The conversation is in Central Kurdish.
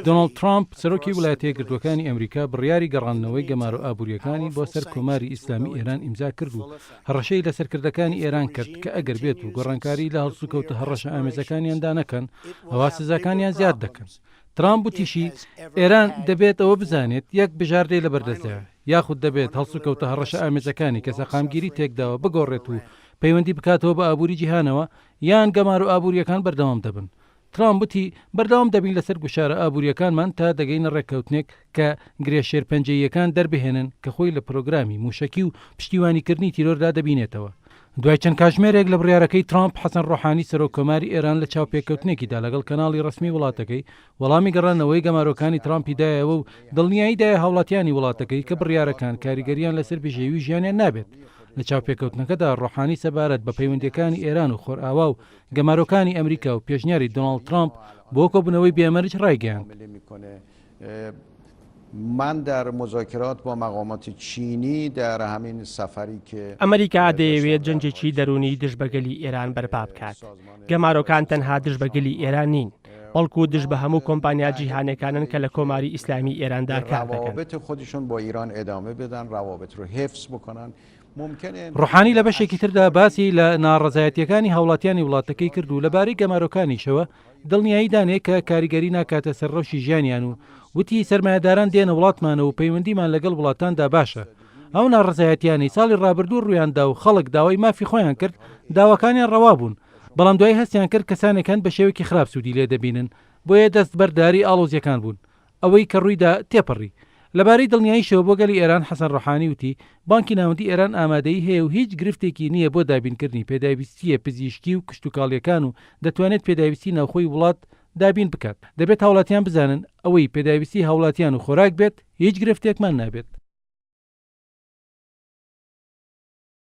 دۆناڵد ترامپ سەرۆکی ویلایەتە یەکگرتووەکانی ئەمریکا بڕیاری گەڕاندنەوەی گەمارۆ ئابوووریەکانی بۆ سەر کۆماری ئیسلامی ئێران ئیمزا کرد و هەڕەشەی لە سەرکردەکانی ئێران کرد کە ئەگەر بێت و گۆڕانکاری لە هەڵسوکەوتە هەڕەشە ئامێزەکانیاندا نەکەن ئەوا سزاکانیان زیاد دەکەن. ترامپ وتیشی ئێران دەبێت ئەوە بزانێت یەک بژاردەی لە بەردەستدایە یاخود دەبێت هەڵسوکەوتە هەڕەشە ئامێزەکانی کە سەقامگیری تێکداوە بگۆڕێت و پەیوەندی بکاتەوە بە ئابووری جیهانەوە یان گەمارۆ ئابوووریەکان بەردەوام دەبن. ترامپ وتی بەردەوام دەبین لەسەر گوشارە ئابوووریەکانمان تا دەگەینە ڕێککەوتنێک کە گرێشێرپەنجەییەکان دەربهێنن کە خۆی لە پرۆگرامی موشەکی و پشتیوانیکردنی تیرۆردا دەبینێتەوە. دوای چەند کاتژمێرێک لە بڕیارەکەی ترامپ حەسەن ڕۆحانی سەرۆکۆماری ئێران لە چاوپێکەوتنێکیدا لەگەڵ کەناڵی ڕسمی وڵاتەکەی وەڵامی گەڕانەوەی گەمارۆکانی ترامپی دایەوە و دڵنیاییدایە هاوڵاتیانی وڵاتەکەی کە بڕیارەکان کاریگەریان لەسەر بژێوی ژیانیان نابێت. لە چاوپێکەوتنەکەدا ڕۆحانی سەبارەت بە پەیوەندیەکانی ئێران و خۆرئاوا و گەمارۆکانی ئەمریکا و پێشنیاری دۆناڵد ترامپ بۆ کۆبوونەوەی بێمەرج ڕایگەیاند. من در مذاکرات با مقامات چینی در همین سفری که ئەمریکا دەیەوێت جەنجێکی دەرونی دژبەگەلی ئێران بەرپا بکات. گەمارۆکان تەنها دژبەگەلی ئێران نین، بەڵکو دژ بە هەموو کۆمپانیا جیهانەکانن کە لە کۆماری ئیسلامی ئێراندا کار دەکەن. روابط خودشون با ایران ادامه بدن، روابط رو حفظ بکنن. ڕۆحانی لە بەشێکی تردا باسی لە ناڕەزایەتیەکانی هاوڵاتیانی وڵاتەکەی کرد و لەبارەی گەمارۆکانیشەوە دڵنیایی دانێ کە کاریگەری ناکاتە سەرڕەوشی ژیانیان و وتی سەرمایهداران دێنە وڵاتمانە و پەیوەندیمان لەگەڵ وڵاتاندا باشە. ئەو ناڕەزایەتیانی ساڵی ڕابردوو ڕوویاندا و خەڵک داوای مافی خۆیان کرد، داواکانیان ڕەوا بوون، بەڵام دوای هەستیان کرد کەسانێکان بە شێوەیەکی خراپ سوودی لێ دەبینن، بۆیە دەست بەرداری ئاڵۆزیەکان بوون. ئەوەی کە ڕوویدا تێپەڕی. لەبارەی دڵنیاییشەوە بۆ گەلی ئێران حەسەن ڕۆحانی وتی بانکی ناوەندی ئێران ئامادەی هەیە و هیچ گرفتێکی نییە بۆ دابینکردنی پێداویستیە پزیشکی و کشتتوکاڵیەکان و دەتوانێت پێداویستی ناوخۆی وڵات دابین بکات. دەبێت هاوڵاتیان بزانن ئەوەی پێداویستی هاوڵاتیان و خۆراک بێت هیچ گرفتێکمان نابێت.